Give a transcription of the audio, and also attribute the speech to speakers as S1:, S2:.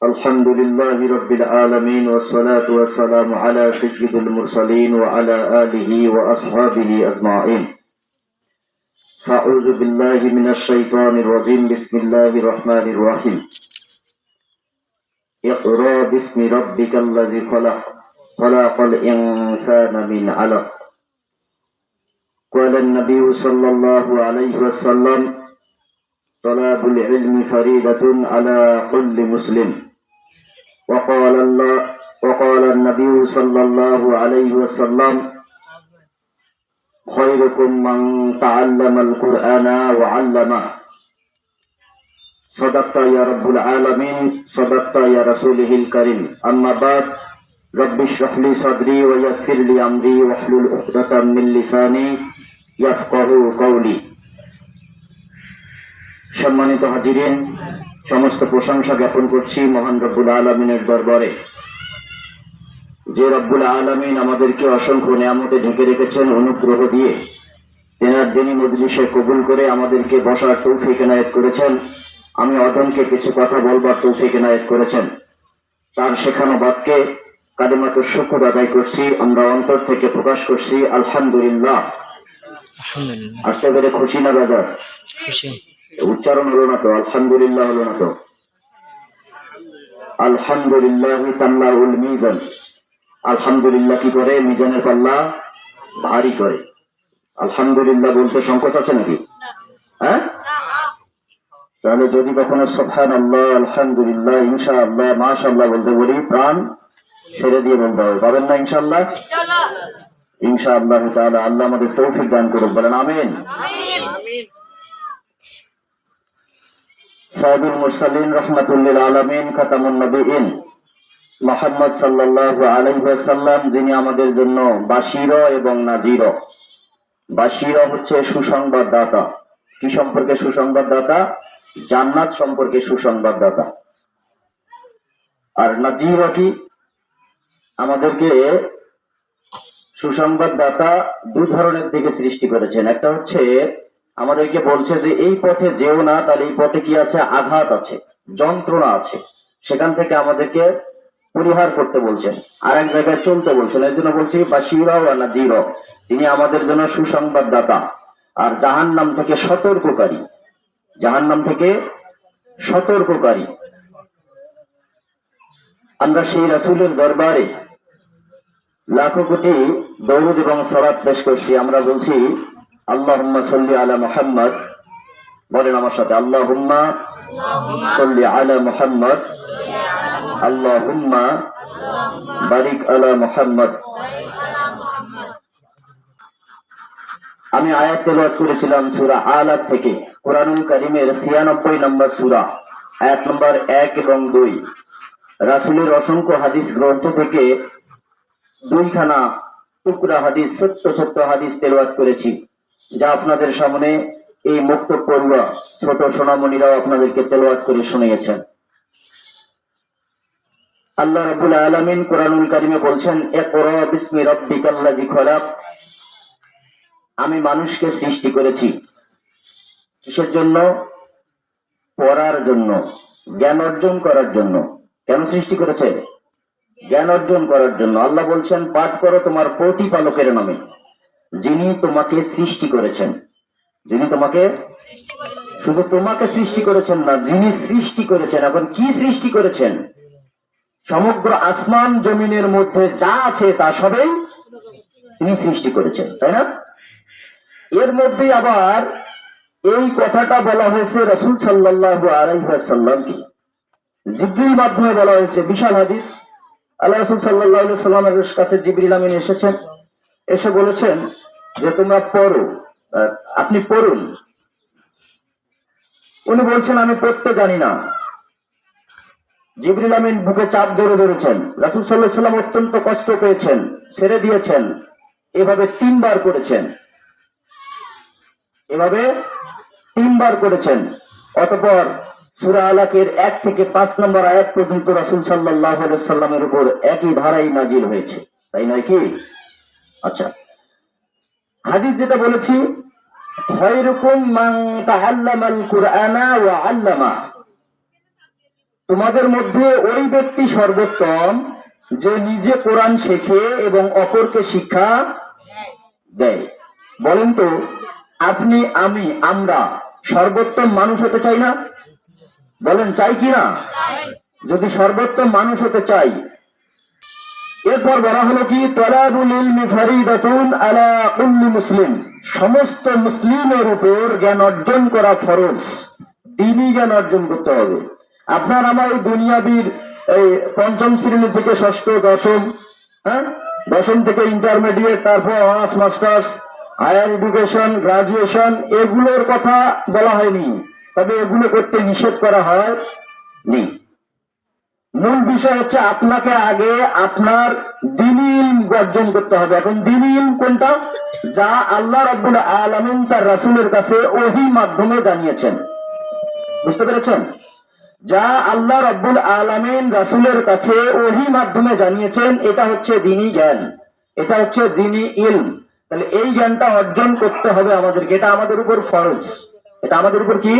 S1: الحمد لله رب العالمين والصلاة والسلام على سيد المرسلين وعلى آله وأصحابه أجمعين. فأعوذ بالله من الشيطان الرجيم. بسم الله الرحمن الرحيم. اقرأ باسم ربك الذي خلق خلق الإنسان من علق. قال النبي صلى الله عليه وسلم: طلب العلم فريضة على كل مسلم. وقال النبي صلى الله عليه وسلم: خيركم من تعلم القرآن وعلمه. صدقت يا رب العالمين، صدقت يا رسوله الكريم. أما بعد، رب اشرح لي صدري ويسر لي أمري واحلل عقدة من لساني يفقهوا قولي. সম্মানিত হাজিরিন, সমস্ত প্রশংসা জ্ঞাপন করছি মহান রব্বুল আলামিনের দরবারে, যে রব্বুল আলামিন আমাদেরকে অসংখ্য নিয়ামতে ঢেকে রেখেছেন অনুগ্রহ দিয়ে। তেনার দিনী মজলিসে কবুল করে আমাদেরকে বসার তৌফিক এনায়েত করেছেন। আমি অদমকে কিছু কথা বলবার তৌফিক এনায়েত করেছেন। তার শেখানো বাক্যে কালিমাত শুকর আদায় করছি, আমরা অন্তর থেকে প্রকাশ করছি আলহামদুলিল্লাহ। আসতে পেরে খুশি না বাজার? উচ্চারণ হলো না তো? আলহামদুলিল্লাহ হলো না তো? আলহামদুলিল্লাহ তামলাউল মিজান। আলহামদুলিল্লাহ কি করে? মিজানের পাল্লা ভারী করে। আলহামদুলিল্লাহ বলতে সংকোচ আছে নাকি? হ্যাঁ, তাহলে যদি কখনো সুবহানাল্লাহ, আলহামদুলিল্লাহ, ইনশাআল্লাহ, মাশাআল্লাহ বলতে বলি, প্রাণ ছেড়ে দিয়ে বলতে হবে। পাবেন না ইনশাআল্লাহ? ইনশাআল্লাহ তাআলা আল্লাহ আমাদের তৌফিক দান করুন, বলেন আমিন। সাইয়্যিদুল মুরসালিন রাহমাতুল্লিল আলামিন খাতামুন নবিয়্যিন মুহাম্মদ সাল্লাল্লাহু আলাইহি ওয়াসাল্লাম, যিনি আমাদের জন্য বাশীরা এবং নাযীরা। বাশীরা হচ্ছে সুসংবাদদাতা। কি সম্পর্কে সুসংবাদদাতা? জান্নাত সম্পর্কে সুসংবাদদাতা। আর নাযীরা কি? আমাদেরকে সুসংবাদদাতা দুই ধরনের দিকে সৃষ্টি করেছেন। একটা হচ্ছে আমাদেরকে বলছে যে এই পথে যেও না, তাহলে এই পথে কি আছে? আঘাত আছে, যন্ত্রণা আছে, সেখান থেকে আমাদেরকে পরিহার করতে বলছেন। আর এক জায়গায় চলতে বলছেন। এই জন্য বলছি বাশীরা ওয়া নাযীরা, তিনি আমাদের জন্য সুসংবাদদাতা আর জাহান্নাম থেকে সতর্ককারী। জাহান্নাম থেকে সতর্ককারী। আমরা সেই রাসূলের দরবারে লাখো কোটি দরুদ এবং সালাত পেশ করছি। আমরা বলছি আল্লাহুম্মা সাল্লি আলা মুহাম্মদ। বলেন আমার সাথে, আল্লাহুম্মা সাল্লি আলা মুহাম্মদ, আল্লাহুম্মা বারিক আলা মুহাম্মদ। আমি আয়াত তেলাওয়াত করেছিলাম সূরা আলাক থেকে, কুরআনুল কারীমের ৯৬ নম্বর সূরা, আয়াত নম্বর ১ এবং ২। রাসূলের অসংখ্য হাদিস গ্রন্থ থেকে দুইখানা টুকরা হাদিস, ছোট্ট ছোট্ট হাদিস তেলাওয়াত করেছি, যা আপনাদের সামনে এই মুক্ত পড়ুয়া ছোট সোনামণিরাও আপনাদেরকে তেলাওয়াত করে শুনিয়েছেন। আল্লাহ রাব্বুল আলামিন কুরআনুল কারীমে বলছেন, ইকরা বিসমি রাব্বিকাল্লাযী খলাক। আমি মানুষকে সৃষ্টি করেছি কিসের জন্য? পড়ার জন্য, জ্ঞান অর্জন করার জন্য। কেন সৃষ্টি করেছে? জ্ঞান অর্জন করার জন্য। আল্লাহ বলছেন, পাঠ করো তোমার প্রতিপালকের নামে, যিনি তোমাকে সৃষ্টি করেছেন। যিনি তোমাকে, শুধু তোমাকে সৃষ্টি করেছেন না, যিনি সৃষ্টি করেছেন। এখন কি সৃষ্টি করেছেন? সমগ্র আসমান জমিনের মধ্যে যা আছে তা সবই তিনি সৃষ্টি করেছেন, তাই না? এর মধ্যে আবার এই কথাটা বলা হয়েছে রাসূল সাল্লাল্লাহু আলাইহি ওয়াসাল্লামকে, জিবরিল মাধ্যমে বলা হয়েছে। বিশাল হাদিস। আল্লাহ রাসূল সাল্লাল্লাহু আলাইহি ওয়াসাল্লামের কাছে জিবরিল আমিন এসেছেন, এসে বলেছেন যে তোমরা পড়ো, আপনি পড়ুন। উনি বলছেন আমি পড়তে জানি না। জিবরিল আমিন বুকে চাপ ধরেছেন। রাসূল সাল্লাল্লাহু আলাইহি ওয়াসাল্লাম অত্যন্ত কষ্ট পেয়েছেন, ছেড়ে দিয়েছেন। এভাবে ৩ বার করেছেন, এভাবে ৩ বার করেছেন। অতঃপর সূরা আলাকের ১ থেকে ৫ নম্বর আয়াত পর্যন্ত রাসূল সাল্লাল্লাহু আলাইহি ওয়াসাল্লামের উপর একই ধারায় নাজিল হয়েছে, তাই নয় কি? আচ্ছা, হাদিস যেটা বলেছি, খায়রুকুম মান তাআল্লামাল কুরআনা ওয়া আল্লামা। তোমাদের মধ্যে ওই ব্যক্তি সর্বোত্তম যে নিজে কোরআন শেখে এবং অপরকে শিক্ষা দেয়। বলেন তো, আপনি, আমি, আমরা সর্বোত্তম মানুষ হতে চাই না? বলেন, চাই কি না? যদি সর্বোত্তম মানুষ হতে চাই, এরপর বলা হলো কি, তলাবুল ইলমি ফারিদাতুন আলা কুল্লি মুসলিম, সমস্ত মুসলিমের উপর জ্ঞান অর্জন করা ফরজ। দ্বীনি জ্ঞান অর্জন করতে হবে। আপনার আমার এই দুনিয়াবির এই পঞ্চম শ্রেণী থেকে ষষ্ঠ, দশম, দশম থেকে ইন্টারমিডিয়েট, তারপর honours, masters, higher education, graduation, এগুলোর কথা বলা হয়নি, তবে এগুলো করতে নিষেধ করা হয়নি। মূল বিষয় হচ্ছে আপনাকে আগে আপনার দ্বীনি ইলম অর্জন করতে হবে। এখন দ্বীনি ইলম কোনটা? যা আল্লাহ রাব্বুল আলামিন তার রাসূলের কাছে ওহী মাধ্যমে জানিয়েছেন। বুঝতে পেরেছেন? যা আল্লাহ রাব্বুল আলামিন রাসূলের কাছে ওহী মাধ্যমে জানিয়েছেন, এটা হচ্ছে দ্বীনি জ্ঞান, এটা হচ্ছে দ্বীনি ইলম। তাহলে এই জ্ঞানটা অর্জন করতে হবে আমাদেরকে, এটা আমাদের উপর ফরজ। এটা আমাদের উপর কি?